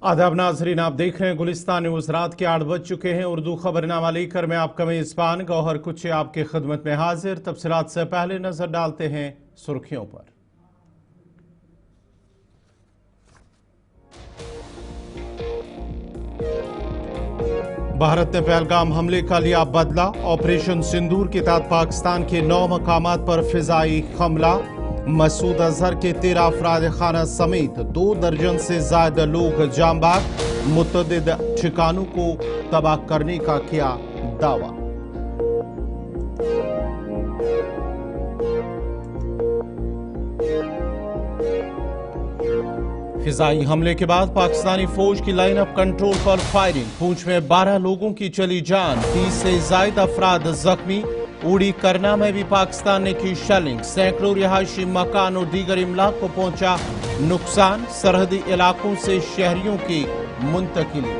आदाब नाजरीन, आप देख रहे हैं गुलिस्तान न्यूज। रात के 8 बज चुके हैं। उर्दू खबरनामा लेकर मैं आपका मेजबान गौहर कुछ आपकी खिदमत में हाजिर। तफसीलात से पहले नजर डालते हैं सुर्खियों पर। भारत ने पहलगाम हमले का लिया बदला। ऑपरेशन सिंदूर के तहत पाकिस्तान के 9 मकामात पर फिजाई हमला। मसूद अजहर के 13 अफराद खाना समेत 2 दर्जन से ज्यादा लोग जाम बाग। मुतअद्दिद ठिकानों को तबाह करने का किया दावा। फिजाई हमले के बाद पाकिस्तानी फौज की लाइन ऑफ कंट्रोल पर फायरिंग। पूंछ में 12 लोगों की चली जान, 30 से ज्यादा अफराद जख्मी। उड़ी करना में भी पाकिस्तान ने की शेलिंग। सैकड़ों रिहायशी मकान और दीगर इमलाक को पहुंचा नुकसान। सरहदी इलाकों से शहरियों की मुंतकिली।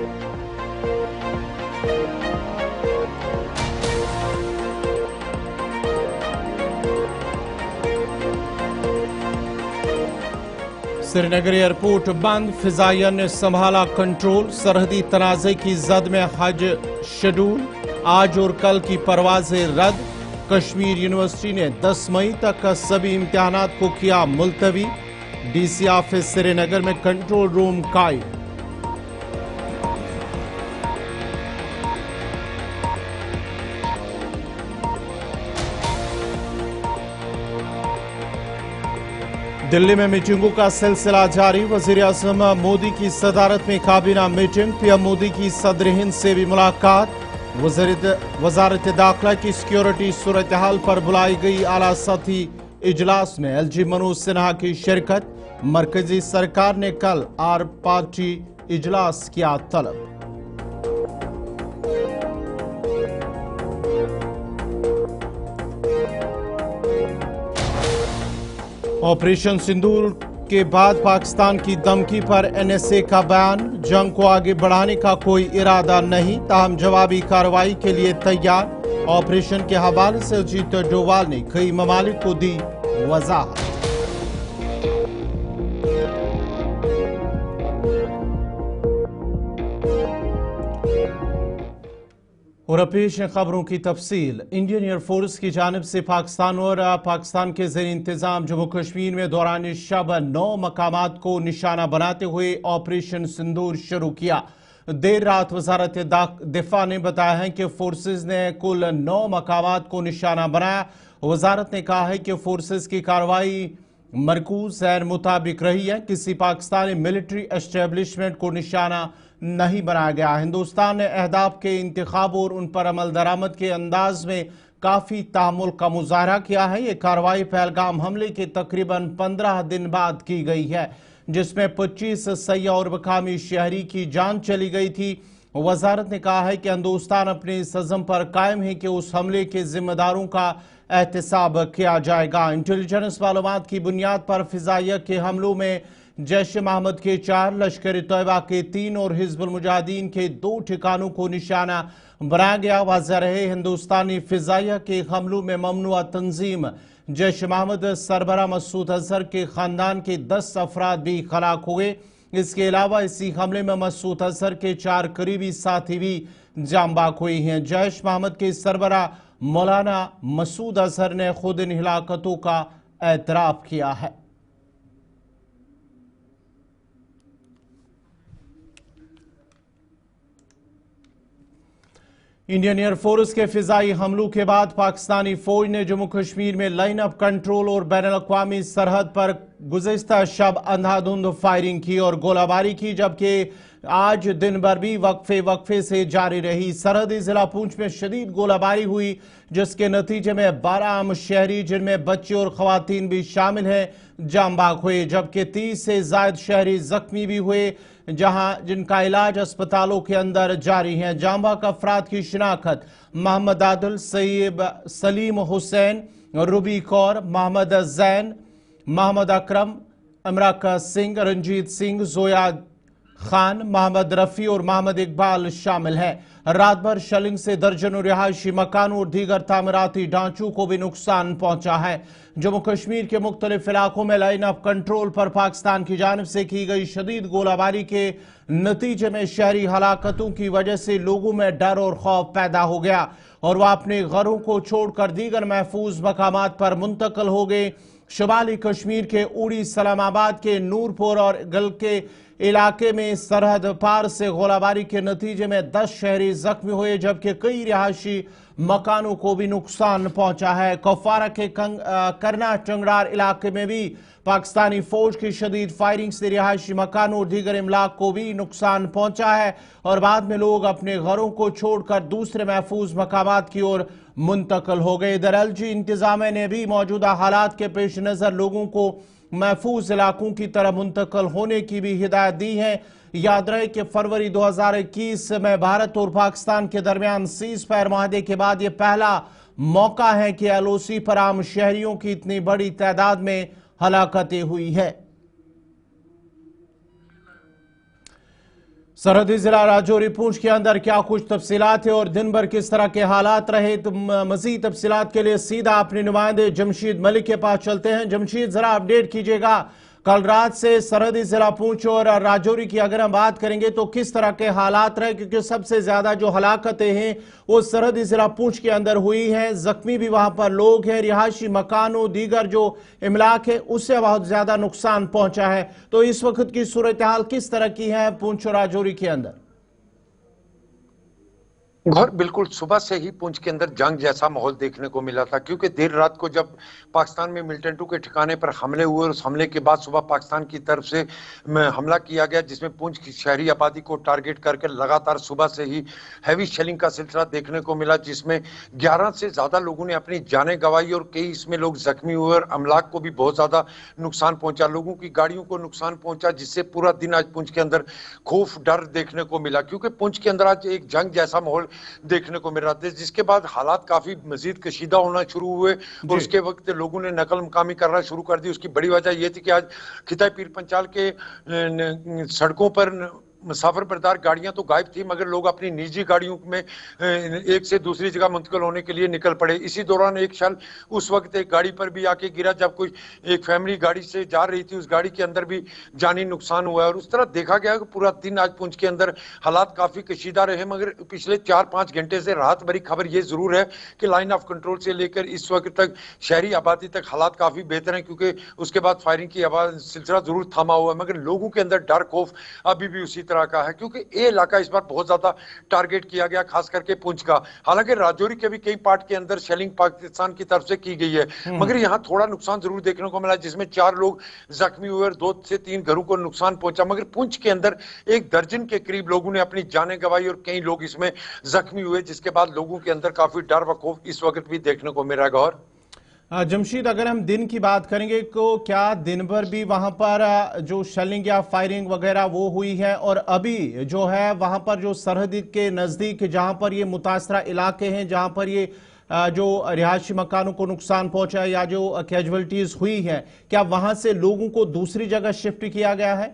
श्रीनगर एयरपोर्ट बंद, फिजाइया ने संभाला कंट्रोल। सरहदी तनाज़े की जद में हज शेड्यूल। आज और कल की परवाजें रद्द। कश्मीर यूनिवर्सिटी ने 10 मई तक सभी इम्तिहानात को किया मुलतवी। डीसी ऑफिस श्रीनगर में कंट्रोल रूम कायम। दिल्ली में मीटिंगों का सिलसिला जारी। वज़ीर-ए-आज़म मोदी की सदारत में काबीना मीटिंग। पीएम मोदी की सदर हिंद से भी मुलाकात। वजारत दाखिला की सिक्योरिटी सूरत हाल पर बुलाई गई आला सतही इजलास में एलजी मनोज सिन्हा की शिरकत। मरकजी सरकार ने कल आर पार्टी इजलास किया तलब। ऑपरेशन सिंदूर के बाद पाकिस्तान की धमकी पर एनएसए का बयान। जंग को आगे बढ़ाने का कोई इरादा नहीं, ताहम जवाबी कार्रवाई के लिए तैयार। ऑपरेशन के हवाले से अजीत डोवाल ने कई ममालिक को दी वजाहत। और पेश है खबरों की तफसील। इंडियन एयरफोर्स की जानिब से पाकिस्तान के ज़ेर इंतजाम जम्मू कश्मीर में दौरान शब 9 मकामात को निशाना बनाते हुए ऑपरेशन सिंदूर शुरू किया। देर रात वजारत दिफा ने बताया है कि फोर्सेज ने कुल 9 मकामात को निशाना बनाया। वजारत ने कहा है कि फोर्सेज की कार्रवाई मरकूज एन मुताबिक रही है। किसी पाकिस्तानी मिलिट्री एस्टेब्लिशमेंट को निशाना नहीं बनाया गया। हिंदुस्तान ने अहदाफ के इंतखाब और उन पर अमल दरामद के अंदाज में काफी तामुल का मुजाहरा किया है। ये कार्रवाई पहलगाम हमले के तकरीबन 15 दिन बाद की गई है, जिसमें 25 सैया और मकामी शहरी की जान चली गई थी। वजारत ने कहा है कि हिंदुस्तान अपने इस अज़म पर कायम है कि उस हमले के जिम्मेदारों का एहतसाब किया जाएगा। इंटेलिजेंस मालूमात की बुनियाद पर फिजाइया के हमलों में जैश मोहम्मद के 4, लश्कर तैयबा के 3 और हिजबुल मुजाहिदीन के 2 ठिकानों को निशाना बनाया गया। वाज़ेह रहे हिंदुस्तानी फिजाइया के हमलों में ममनुआ तंजीम जैश मोहम्मद सरबराह मसूद अजहर के खानदान के 10 अफराद भी हलाक हुए। इसके अलावा इसी हमले में मसूद अजहर के 4 करीबी साथी भी जामबाग हुए हैं। जैश मोहम्मद के सरबराह मौलाना मसूद अजहर ने खुद इन हिलाकतों का एतराफ किया है। इंडियन एयरफोर्स के फिजाई हमलों के बाद पाकिस्तानी फौज ने जम्मू कश्मीर में लाइन ऑफ कंट्रोल और बैनुल-अक़वामी सरहद पर गुज़िश्ता शब अंधाधुंध फायरिंग की और गोलाबारी की, जबकि आज दिन भर भी वक्फे से जारी रही। सरहदी जिला पूंछ में शदीद गोलाबारी हुई, जिसके नतीजे में 12 आम शहरी, जिनमें बच्चे और खवातीन भी शामिल हैं, जामबाग हुए, जबकि 30 से ज्यादा शहरी जख्मी भी हुए, जिनका इलाज अस्पतालों के अंदर जारी है। जामबाग अफराद की शिनाख्त मोहम्मद आदिल, सलीम हुसैन, रूबी कौर, मोहम्मद जैन, मोहम्मद अकरम, इमरान सिंह, रंजीत सिंह, जोया खान, मोहम्मद रफी और मोहम्मद इकबाल शामिल हैं। रात भर शेलिंग से दर्जनों रिहायशी मकानों और दीगर तामीराती ढांचों को भी नुकसान पहुंचा है। जम्मू कश्मीर के मुख्तलिफ इलाकों में लाइन ऑफ कंट्रोल पर पाकिस्तान की जानिब से की गई शदीद गोलाबारी के नतीजे में शहरी हलाकतों की वजह से लोगों में डर और खौफ पैदा हो गया और वह अपने घरों को छोड़कर दीगर महफूज मकामात पर मुंतकिल हो गए। शुमाली कश्मीर के उड़ी, सलामाबाद के नूरपुर और गल के इलाके में सरहद पार से गोलाबारी के नतीजे में 10 शहरी जख्मी हुए, जबकि कई रिहायशी मकानों को भी नुकसान पहुंचा है। कुपवारा के करना चंगड़ार इलाके में भी पाकिस्तानी फौज की शदीद फायरिंग से रिहायशी मकानों और दीगर इमलाक को भी नुकसान पहुंचा है और बाद में लोग अपने घरों को छोड़कर दूसरे महफूज मकामात की ओर मुंतकिल हो गए। इधर एलजी इंतजामिया ने भी मौजूदा हालात के पेश नजर लोगों को महफूज इलाकों की तरह मुंतकिल होने की भी हिदायत दी है। याद रहे कि फरवरी 2021 में भारत और पाकिस्तान के दरमियान सीज फायर माहदे के बाद यह पहला मौका है कि एलओसी पर आम शहरियों की इतनी बड़ी तादाद में हलाकतें हुई है। सरहदी जिला राजौरी पूंछ के अंदर क्या कुछ तफसीलात है और दिन भर किस तरह के हालात रहे, तो मजीद तफसीलात के लिए सीधा अपने नुमाइंदे जमशीद मलिक के पास चलते हैं। जमशीद, जरा अपडेट कीजिएगा, कल रात से सरहदी जिला पूंछ और राजौरी की अगर हम बात करेंगे तो किस तरह के हालात रहे, क्योंकि सबसे ज्यादा जो हलाकतें हैं वो सरहदी जिला पूंछ के अंदर हुई हैं। जख्मी भी वहां पर लोग हैं, रिहायशी मकानों दीगर जो इमलाक है उससे बहुत ज्यादा नुकसान पहुंचा है। तो इस वक्त की सूरत हाल किस तरह की है पूंछ और राजौरी के अंदर? गौर, बिल्कुल सुबह से ही पुंछ के अंदर जंग जैसा माहौल देखने को मिला था, क्योंकि देर रात को जब पाकिस्तान में मिलिटेंटों के ठिकाने पर हमले हुए और उस हमले के बाद सुबह पाकिस्तान की तरफ से हमला किया गया, जिसमें पुंछ की शहरी आबादी को टारगेट करके लगातार सुबह से ही हैवी शेलिंग का सिलसिला देखने को मिला, जिसमें 11 से ज्यादा लोगों ने अपनी जानें गंवाई और कई इसमें लोग जख्मी हुए और अमलाक को भी बहुत ज्यादा नुकसान पहुंचा, लोगों की गाड़ियों को नुकसान पहुंचा, जिससे पूरा दिन आज पुंछ के अंदर खौफ डर देखने को मिला, क्योंकि पुंछ के अंदर आज एक जंग जैसा माहौल देखने को मिल रहा था, जिसके बाद हालात काफी मजीद कशीदा होना शुरू हुए और उसके वक्त लोगों ने नकल मकामी करना शुरू कर दी। उसकी बड़ी वजह यह थी कि आज खिताई पीर पंचाल के सड़कों पर मुसाफिर बरदार गाड़ियां तो गायब थी, मगर लोग अपनी निजी गाड़ियों में एक से दूसरी जगह मुंतकिल होने के लिए निकल पड़े। इसी दौरान एक शल उस वक्त एक गाड़ी पर भी आके गिरा, जब कोई एक फैमिली गाड़ी से जा रही थी, उस गाड़ी के अंदर भी जानी नुकसान हुआ है। और उस तरह देखा गया कि पूरा दिन आज पुंछ के अंदर हालात काफी कशीदा रहे, मगर पिछले 4-5 घंटे से राहत भरी खबर यह जरूर है कि लाइन ऑफ कंट्रोल से लेकर इस वक्त तक शहरी आबादी तक हालात काफी बेहतर हैं, क्योंकि उसके बाद फायरिंग की सिलसिला जरूर थमा हुआ है, मगर लोगों के अंदर डर खौफ अभी भी उसी का है, क्योंकि ये इलाका इस बार बहुत ज्यादा टारगेट किया गया, खास करके पुंछ का। हालांकि राजौरी के भी कई पार्ट के अंदर शेलिंग पाकिस्तान की तरफ से की गई है, मगर यहां थोड़ा नुकसान जरूर देखने को मिला, जिसमें 4 लोग जख्मी हुए और 2 से 3 घरों को नुकसान पहुंचा। मगर पुंछ के अंदर 1 दर्जन के करीब लोगों ने अपनी जानें गंवाई और कई लोग इसमें जख्मी हुए, जिसके बाद लोगों के अंदर काफी डर व खौफ इस वक्त भी देखने को मिल रहा है। गौर, जमशीद, अगर हम दिन की बात करेंगे तो क्या दिन भर भी वहां पर जो शेलिंग या फायरिंग वगैरह वो हुई है, और अभी जो है वहां पर जो सरहद के नजदीक जहां पर ये मुतासरा इलाके हैं, जहां पर ये जो रिहायशी मकानों को नुकसान पहुंचा है या जो कैजुअलिटीज हुई है, क्या वहां से लोगों को दूसरी जगह शिफ्ट किया गया है?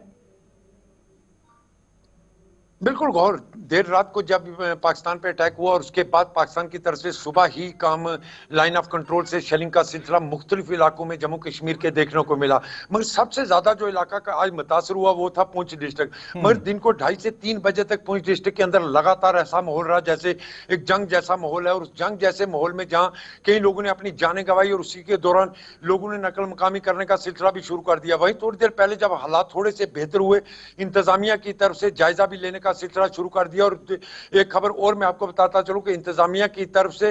बिल्कुल गौर, देर रात को जब पाकिस्तान पे अटैक हुआ और उसके बाद पाकिस्तान की तरफ से सुबह ही काम लाइन ऑफ कंट्रोल से शेलिंग का सिलसिला मुख्तलिफ इलाकों में जम्मू कश्मीर के देखने को मिला, मगर सबसे ज्यादा जो इलाका का आज मुतासर हुआ वो था पुंछ डिस्ट्रिक्ट। मगर दिन को 2:30 से 3 बजे तक पुंछ डिस्ट्रिक्ट के अंदर लगातार ऐसा माहौल रहा जैसे एक जंग जैसा माहौल है, और उस जंग जैसे माहौल में जहाँ कई लोगों ने अपनी जानें गंवाई और उसी के दौरान लोगों ने नकल मकामी करने का सिलसिला भी शुरू कर दिया। वहीं थोड़ी देर पहले जब हालात थोड़े से बेहतर हुए, इंतजामिया की तरफ से जायजा भी लेने का सिलसिला शुरू कर दिया। और एक खबर और मैं आपको बताता चलूं कि इंतजामिया की तरफ से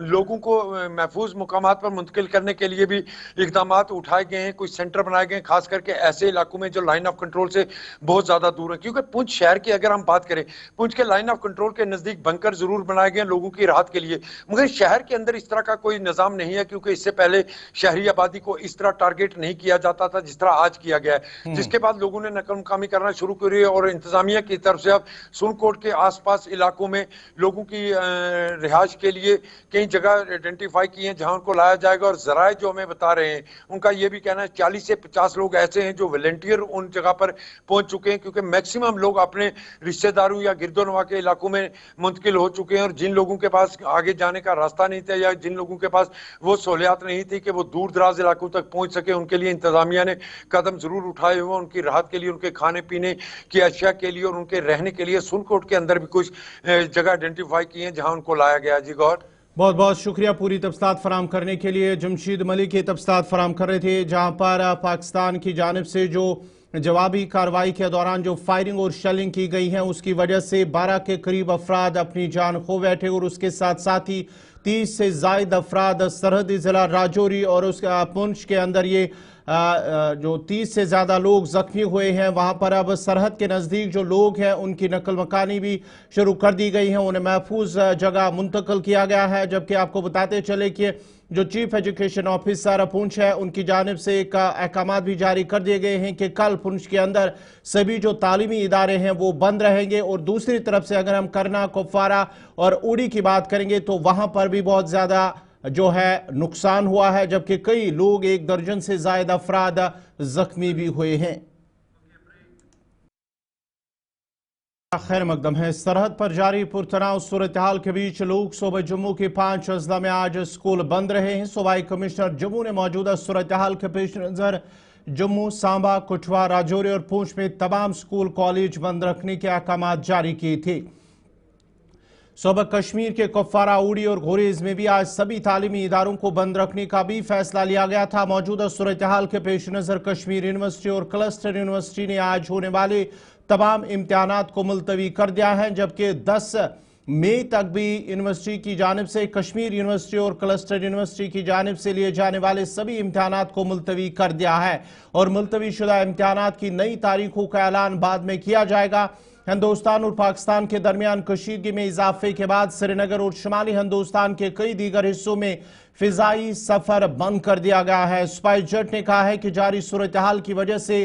लोगों को महफूज मुकामात पर मुंतकिल करने के लिए भी इकदाम उठाए गए हैं, कुछ सेंटर बनाए गए हैं, खास करके ऐसे इलाकों में जो लाइन ऑफ कंट्रोल से बहुत ज्यादा दूर है। क्योंकि पुंछ शहर की अगर हम बात करें, पुंछ के लाइन ऑफ कंट्रोल के नजदीक बंकर जरूर बनाए गए लोगों की राहत के लिए, मगर शहर के अंदर इस तरह का कोई निजाम नहीं है, क्योंकि इससे पहले शहरी आबादी को इस तरह टारगेट नहीं किया जाता था जिस तरह आज किया गया है, जिसके बाद लोगों ने नकल मकामी करना शुरू करी और इंतजामिया की तरफ से अब सुनकोट के आसपास इलाकों में लोगों की रिहाइश के लिए कई जगह आइडेंटिफाई की हैं जहां उनको लाया जाएगा। और जराए जो हमें बता रहे हैं उनका ये भी कहना है 40 से 50 लोग ऐसे हैं जो वॉलंटियर उन जगह पर पहुंच चुके हैं, क्योंकि मैक्सिमम लोग अपने रिश्तेदारों या गिरदोनवा के इलाकों में मुंतकिल हो चुके हैं। और जिन लोगों के पास आगे जाने का रास्ता नहीं था या जिन लोगों के पास वो सहूलियात नहीं थी कि वो दूर दराज इलाकों तक पहुंच सके, उनके लिए इंतजामिया ने कदम जरूर उठाए हुए। उनकी राहत के लिए, उनके खाने पीने की अशिया के लिए और उनके रहने के लिए सुनकोट के अंदर भी कुछ जगह आइडेंटिफाई की है जहां उनको लाया गया। जी गौर, बहुत बहुत शुक्रिया पूरी तफसीलात फराम करने के लिए। जमशीद मलिक ये तफसीलात फराम कर रहे थे, जहां पर पाकिस्तान की जानिब से जो जवाबी कार्रवाई के दौरान जो फायरिंग और शेलिंग की गई है उसकी वजह से 12 के करीब अफराद अपनी जान खो बैठे और उसके साथ साथ ही 30 से जायद अफराद सरहदी जिला राजौरी और उसका पुंछ के अंदर ये जो 30 से ज़्यादा लोग जख्मी हुए हैं। वहाँ पर अब सरहद के नज़दीक जो लोग हैं उनकी नकल मकानी भी शुरू कर दी गई है, उन्हें महफूज जगह मुंतकिल किया गया है। जबकि आपको बताते चले कि जो चीफ एजुकेशन ऑफिसर पुंछ है उनकी जानिब से एक अहकाम भी जारी कर दिए गए हैं कि कल पुंछ के अंदर सभी जो तालीमी इदारे हैं वो बंद रहेंगे। और दूसरी तरफ से अगर हम करना, कुपवारा और उड़ी की बात करेंगे तो वहाँ पर भी बहुत ज़्यादा जो है नुकसान हुआ है, जबकि कई लोग 1 दर्जन से ज्यादा अफराद जख्मी भी हुए हैं। खैर मकदम है, सरहद पर जारी पुरतनाव सूरत हाल के बीच लोग सूबे जम्मू के 5 अजला में आज स्कूल बंद रहे हैं। सूबाई कमिश्नर जम्मू ने मौजूदा सूरत हाल के पेश नज़र जम्मू, सांबा, कठुआ, राजौरी और पूंछ में तमाम स्कूल कॉलेज बंद रखने के अहकाम जारी किए थे। सूबा कश्मीर के कुपवारा, उड़ी और गुरेज में भी आज सभी तालीमी इदारों को बंद रखने का भी फैसला लिया गया था। मौजूदा सूरत हाल के पेश नज़र कश्मीर यूनिवर्सिटी और क्लस्टर यूनिवर्सिटी ने आज होने वाले तमाम इम्तिहानात को मुलतवी कर दिया है, जबकि 10 मई तक भी यूनिवर्सिटी की जानिब से कश्मीर यूनिवर्सिटी और क्लस्टर यूनिवर्सिटी की जानिब से लिए जाने वाले सभी इम्तिहानात को मुलतवी कर दिया है। और मुलतवी शुदा इम्तिहानात की नई तारीखों का ऐलान बाद में किया जाएगा। हिंदुस्तान और पाकिस्तान के दरमियान कशीदगी में इजाफे के बाद श्रीनगर और शुमाली हिंदुस्तान के कई दीगर हिस्सों में फिजाई सफर बंद कर दिया गया है। स्पाइस जेट ने कहा है कि जारी सूरत हाल की वजह से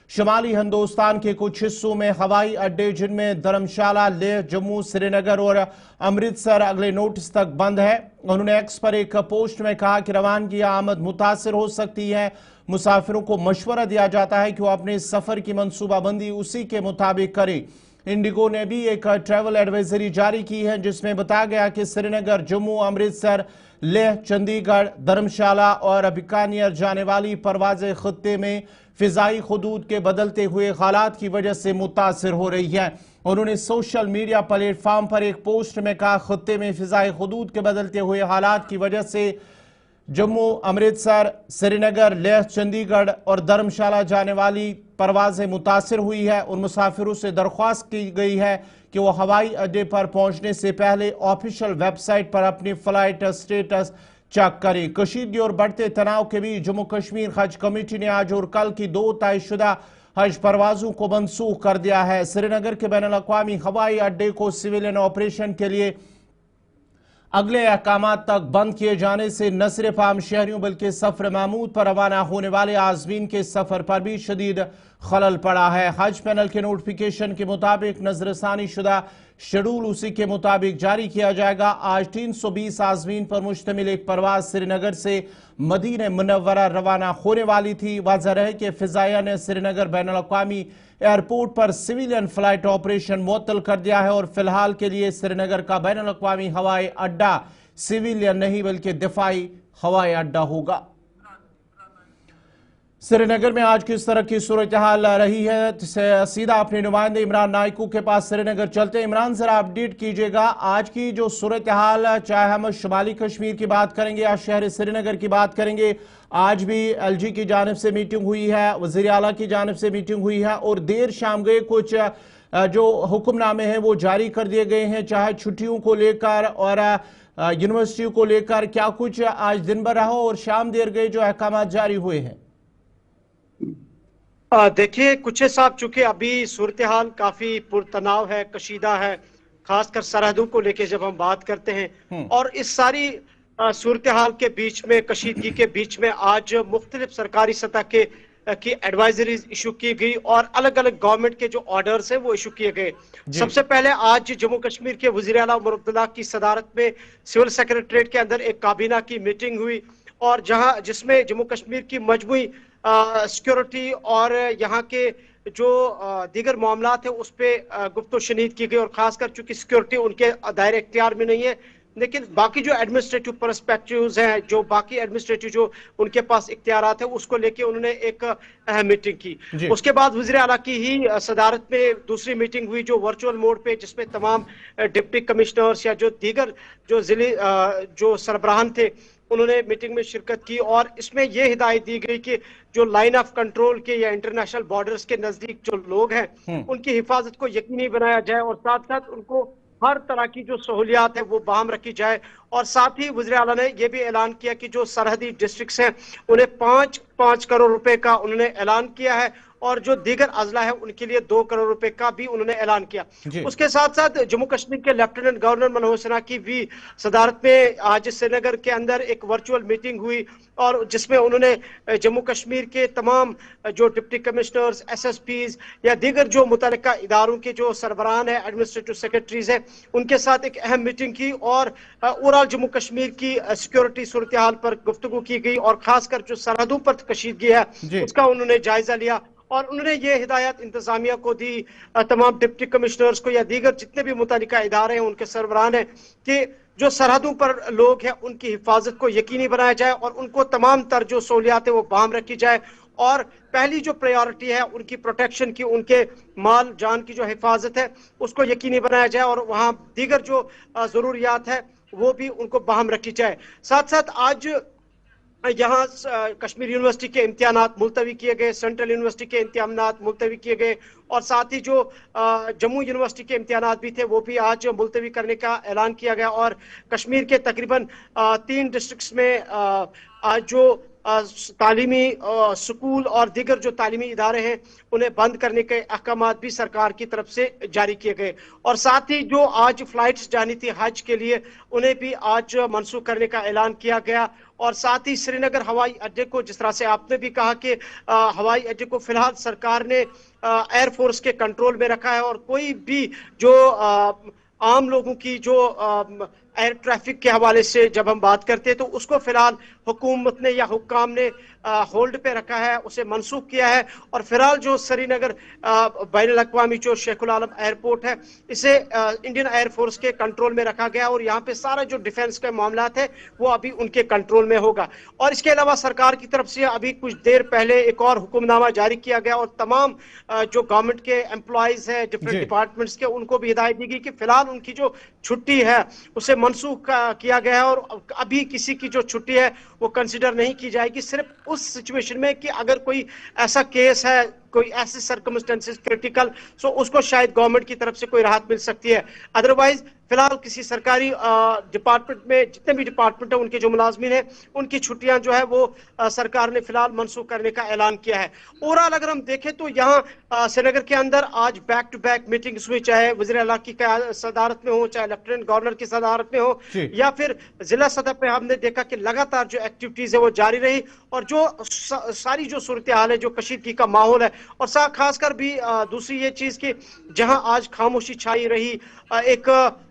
शुमाली हिंदुस्तान के कुछ हिस्सों में हवाई अड्डे जिनमें धर्मशाला, लेह, जम्मू, श्रीनगर और अमृतसर अगले नोटिस तक बंद है। उन्होंने एक्स पर एक पोस्ट में कहा कि रवानगी आमद मुतासर हो सकती है। मुसाफिरों को मशवरा दिया जाता है कि वो अपने सफर की मनसूबाबंदी उसी के मुताबिक करें। इंडिगो ने भी एक ट्रैवल एडवाइजरी जारी की है जिसमें बताया गया कि श्रीनगर, जम्मू, अमृतसर, लेह, चंडीगढ़, धर्मशाला और बीकानेर जाने वाली परवाजें खत्ते में फिजाई हुदूद के बदलते हुए हालात की वजह से मुतासर हो रही है। उन्होंने सोशल मीडिया प्लेटफॉर्म पर एक पोस्ट में कहा, खत्ते में फिजाई हुदूद के बदलते हुए हालात की वजह से जम्मू, अमृतसर, श्रीनगर, लेह, चंडीगढ़ और धर्मशाला जाने वाली परवाजें मुतासर हुई है। उन मुसाफिरों से दरख्वास्त की गई है कि वो हवाई अड्डे पर पहुंचने से पहले ऑफिशियल वेबसाइट पर अपनी फ्लाइट स्टेटस चेक करें। कशीदगी और बढ़ते तनाव के बीच जम्मू कश्मीर हज कमेटी ने आज और कल की 2 तयशुदा हज परवाजों को मनसूख कर दिया है। श्रीनगर के बैनुल-अक़वामी हवाई अड्डे को सिविलियन ऑपरेशन के लिए अगले अहकाम तक बंद किए जाने से न सिर्फ आम शहरियों बल्कि सफर महमूद पर रवाना होने वाले आज़मीन के सफर पर भी शदीद खलल पड़ा है। हज पैनल के नोटिफिकेशन के मुताबिक नजरसानी शुदा शेड्यूल उसी के मुताबिक जारी किया जाएगा। आज 320 आज़मीन पर मुश्तमिल एक परवाज श्रीनगर से मदीना मुनव्वरा रवाना होने वाली थी। वाज़ह रहे कि फ़िज़ाइया ने श्रीनगर बैनुल-अक़वामी एयरपोर्ट पर सिविलियन फ्लाइट ऑपरेशन मुअत्तल कर दिया है और फिलहाल के लिए श्रीनगर का बैनुल-अक़वामी हवाई अड्डा सिविलियन नहीं बल्कि दिफाई हवाई अड्डा होगा। श्रीनगर में आज किस तरह की सूरत हाल रही है, सीधा अपने नुमाइंदे इमरान नाइकू के पास श्रीनगर चलते हैं। इमरान जरा अपडेट कीजिएगा आज की जो सूरत हाल, चाहे हम शुमाली कश्मीर की बात करेंगे या शहर श्रीनगर की बात करेंगे। आज भी LG की जानिब से मीटिंग हुई है, वज़ीर आला की जानिब से मीटिंग हुई है और देर शाम गए कुछ जो हुक्मनामे हैं वो जारी कर दिए गए हैं, चाहे छुट्टियों को लेकर और यूनिवर्सिटियों को लेकर। क्या कुछ आज दिन भर रहा और शाम देर गए जो अहकाम जारी हुए हैं? देखिए कुछ साहब, चूंकि अभी सूरत हाल काफी पुरतनाव है, कशीदा है, खासकर सरहदों को लेके जब हम बात करते हैं, और इस सारी सूरत हाल के बीच में, कशीदगी के बीच में आज मुख्तलिफ सरकारी सतह के की एडवाइजरीज इशू की गई और अलग अलग गवर्नमेंट के जो ऑर्डर्स हैं वो इशू किए गए। सबसे पहले आज जम्मू कश्मीर के वजीर आला उमर अब्दुल्ला की सदारत में सिविल सेक्रेटरीट के अंदर एक काबीना की मीटिंग हुई और जिसमें जम्मू कश्मीर की मजमूई सिक्योरिटी और यहाँ के जो दीगर मामलात है उस पर गुफ्तो शनीद की गई और खासकर चूंकि सिक्योरिटी उनके दायरे इख्तियार में नहीं है, लेकिन बाकी जो एडमिनिस्ट्रेटिव पर्सपेक्टिव्स हैं, जो बाकी एडमिनिस्ट्रेटिव जो उनके पास इख्तियारात है, उसको लेके उन्होंने एक अहम मीटिंग की। उसके बाद वज़ीर आला की ही सदारत में दूसरी मीटिंग हुई जो वर्चुअल मोड पे, जिसमें तमाम डिप्टी कमिश्नर्स या जो दीगर जो जिले जो सरबराहान थे उन्होंने मीटिंग में शिरकत की और इसमें यह हिदायत दी गई कि जो लाइन ऑफ कंट्रोल के या इंटरनेशनल बॉर्डर्स के नजदीक जो लोग हैं उनकी हिफाजत को यकीनी बनाया जाए और साथ साथ उनको हर तरह की जो सहूलियात है वो बहाल रखी जाए। और साथ ही वज़ीर आला ने यह भी ऐलान किया कि जो सरहदी डिस्ट्रिक्ट्स हैं उन्हें 5-5 करोड़ रुपए का उन्होंने ऐलान किया है और जो दीगर अजला है उनके लिए 2 करोड़ रुपए का भी उन्होंने ऐलान किया। उसके साथ साथ जम्मू कश्मीर के लेफ्टिनेंट गवर्नर मनोहर सिन्हा की भी सदारत में आज श्रीनगर के अंदर एक वर्चुअल मीटिंग हुई और जिसमें उन्होंने जम्मू कश्मीर के तमाम जो डिप्टी कमिश्नर्स, एसएसपीज या दीगर जो मुतल्लिका इदारों के जो सरबराहान है, एडमिनिस्ट्रेटिव सेक्रेटरीज है, उनके साथ एक अहम मीटिंग की और ओवरऑल जम्मू कश्मीर की सिक्योरिटी सूरत हाल पर गुफ्तगू की गई और खासकर जो सरहदों पर कशीदगी है उसका उन्होंने जायजा लिया और उन्होंने ये हिदायत इंतजामिया को दी, तमाम डिप्टी कमिश्नर्स को या दीगर जितने भी मुतल्लिका इदारे हैं उनके सरबराहान हैं कि जो सरहदों पर लोग हैं उनकी हिफाजत को यकीनी बनाया जाए और उनको तमाम तर जो सहूलियात है वो बहाल रखी जाए और पहली जो प्रायोरिटी है उनकी प्रोटेक्शन की, उनके माल जान की जो हिफाजत है उसको यकीनी बनाया जाए और वहाँ दीगर जो जरूरियात है वो भी उनको बहाल रखी जाए। साथ साथ आज यहाँ कश्मीर यूनिवर्सिटी के इम्तिहानात मुलतवी किए गए, सेंट्रल यूनिवर्सिटी के इम्तिहानात मुलतवी किए गए और साथ ही जो जम्मू यूनिवर्सिटी के इम्तिहानात भी थे वो भी आज मुलतवी करने का ऐलान किया गया और कश्मीर के तकरीबन 3 डिस्ट्रिक्ट्स में आज जो तालीमी स्कूल और दीगर जो तालीमी इदारे हैं उन्हें बंद करने के अहकाम भी सरकार की तरफ से जारी किए गए और साथ ही जो आज फ्लाइट्स जानी थी हज के लिए उन्हें भी आज मनसूख करने का ऐलान किया गया और साथ ही श्रीनगर हवाई अड्डे को, जिस तरह से आपने भी कहा कि हवाई अड्डे को फिलहाल सरकार ने एयरफोर्स के कंट्रोल में रखा है और कोई भी जो आम लोगों की जो एयर ट्रैफिक के हवाले से जब हम बात करते हैं तो उसको फिलहाल हुकूमत ने या हुक्काम ने होल्ड पे रखा है, उसे मनसूख किया है और फिलहाल जो श्रीनगर बैनुल अक़वामी जो शेखुल आलम एयरपोर्ट है इसे इंडियन एयरफोर्स के कंट्रोल में रखा गया और यहाँ पे सारा जो डिफेंस के मामलात है वो अभी उनके कंट्रोल में होगा। और इसके अलावा सरकार की तरफ से अभी कुछ देर पहले एक और हुक्मनामा जारी किया गया और तमाम जो गवर्नमेंट के एम्प्लॉयज है डिफरेंट डिपार्टमेंट्स के उनको भी हिदायत दी गई कि फिलहाल उनकी जो छुट्टी है उसे मनसूख किया गया है और अभी किसी की जो छुट्टी है वो कंसिडर नहीं की जाएगी, सिर्फ उस सिचुएशन में कि अगर कोई ऐसा केस है, कोई ऐसे सर्कमस्टेंसेस क्रिटिकल, सो उसको शायद गवर्नमेंट की तरफ से कोई राहत मिल सकती है। अदरवाइज फिलहाल किसी सरकारी डिपार्टमेंट में जितने भी डिपार्टमेंट है उनके जो मुलाजमीन है उनकी छुट्टियां जो है वो सरकार ने फिलहाल मनसूख करने का ऐलान किया है। ओवरऑल अगर हम देखें तो यहाँ श्रीनगर के अंदर आज बैक टू बैक मीटिंग्स हुई, चाहे वज़ीर आला की सदारत में हो, चाहे लेफ्टिनेंट गवर्नर की सदारत में हो या फिर जिला सतह पे हमने देखा कि लगातार जो एक्टिविटीज है वो जारी रही और जो सारी जो सूरत हाल है, जो कशीदगी का माहौल है और खासकर भी दूसरी ये चीज कि जहां आज खामोशी छाई रही, एक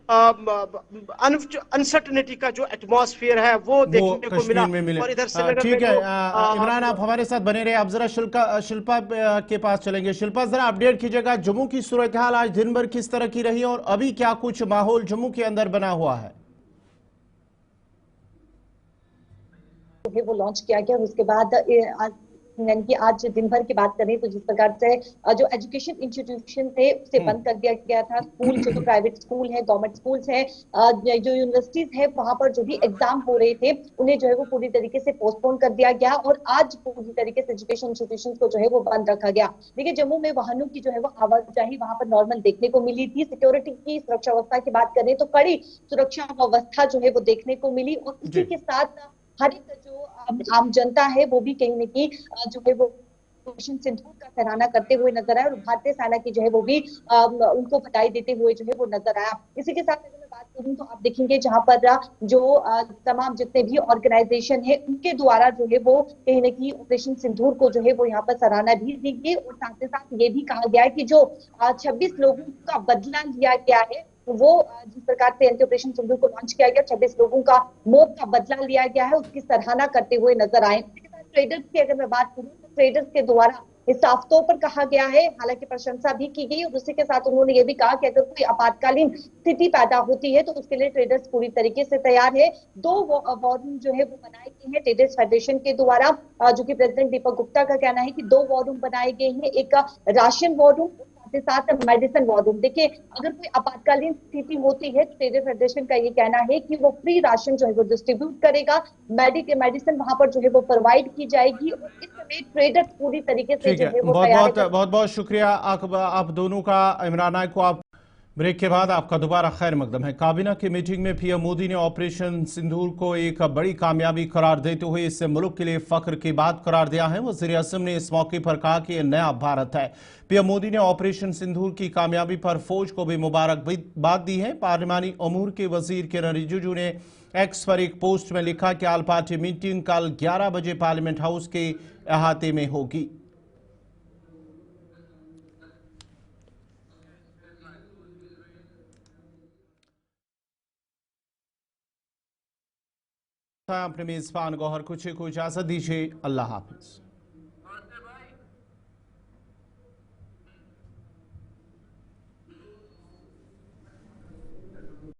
अनसर्टनिटी का जो एटमॉस्फेयर है वो देखने को मिला और इधर से ठीक है इमरान, आप हमारे साथ बने रहे। आप जरा शिल्पा के पास चलेंगे। शिल्पा, जरा अपडेट कीजिएगा, जम्मू की सूरत हाल आज दिन भर किस तरह की रही और अभी क्या कुछ माहौल जम्मू के अंदर बना हुआ है? वो लॉन्च किया गया, उसके बाद यानी कि आज दिन भर की बात करें तो जिस प्रकार से जो एजुकेशन इंस्टीट्यूशन थे उसे बंद कर दिया गया था। स्कूल जो प्राइवेट स्कूल है, गवर्नमेंट स्कूल्स है, जो यूनिवर्सिटीज है, वहां पर जो भी एग्जाम हो रहे थे उन्हें जो है वो पूरी तरीके से पोस्टपोन कर दिया गया और आज पूरी तरीके से एजुकेशन इंस्टीट्यूशन को जो है वो बंद रखा गया। देखिए जम्मू में वाहनों की जो है वो आवाजाही वहां पर नॉर्मल देखने को मिली थी। सिक्योरिटी की सुरक्षा व्यवस्था की बात करें तो कड़ी सुरक्षा व्यवस्था जो है वो देखने को मिली और इसी के साथ हर एक जो आम जनता है वो भी कहीं न कहीं जो है वो सिंदूर का सराहना करते हुए नजर आया और भारतीय सेना की जो है वो भी उनको बधाई देते हुए जो है वो नजर आया। इसी के साथ अगर मैं बात तो आप देखेंगे जहां पर जो तमाम जितने भी ऑर्गेनाइजेशन है उनके द्वारा जो है वो कहीं ना कहीं ऑपरेशन सिंदूर को जो है वो यहाँ पर सराहना भी दी गई और साथ ही साथ ये भी कहा गया है कि जो 26 लोगों का बदला लिया गया है वो जिस प्रकार से एंटी ऑपरेशन सिंदूर को लॉन्च किया गया, 26 लोगों का मौत का बदला लिया गया है, उसकी सराहना करते हुए नजर आए। ट्रेडर्स की अगर मैं बात करूं तो ट्रेडर्स के द्वारा इस साफ तौर पर कहा गया है, हालांकि प्रशंसा भी की गई और उसी के साथ उन्होंने ये भी कहा कि अगर कोई आपातकालीन स्थिति पैदा होती है तो उसके लिए ट्रेडर्स पूरी तरीके से तैयार है। 2 वॉर रूम जो है वो बनाए गए हैं ट्रेडर्स फेडरेशन के द्वारा, जो कि प्रेसिडेंट दीपक गुप्ता का कहना है कि 2 वॉर रूम बनाए गए हैं, एक राशन वॉर रूम के साथ मेडिसिन वॉर रूम। देखिए अगर कोई आपातकालीन स्थिति होती है तो ट्रेडर फेडरेशन का ये कहना है कि वो फ्री राशन जो है वो डिस्ट्रीब्यूट करेगा, मेडिसिन वहां पर जो है वो प्रोवाइड की जाएगी और इस समय ट्रेडर्स पूरी तरीके से ठीक जो है, है वो बहुत बहुत शुक्रिया आप दोनों का। इमरान नायक को आप ब्रेक के बाद आपका दोबारा खैर मकदम है। काबीना की मीटिंग में पीएम मोदी ने ऑपरेशन सिंदूर को एक बड़ी कामयाबी करार देते हुए इसे मुल्क के लिए फख्र की बात करार दिया है। वज़ीर-ए-आज़म ने इस मौके पर कहा कि यह नया भारत है। पीएम मोदी ने ऑपरेशन सिंदूर की कामयाबी पर फौज को भी मुबारकबाद दी है। पार्लिमानी अमूर के वजीर किरण रिजिजू ने एक्स पर एक पोस्ट में लिखा कि आल पार्टी मीटिंग कल 11 बजे पार्लियामेंट हाउस के अहाते में होगी। अपने मेजबान गौहर कुछ को इजाजत दीजिए। अल्लाह हाफिज।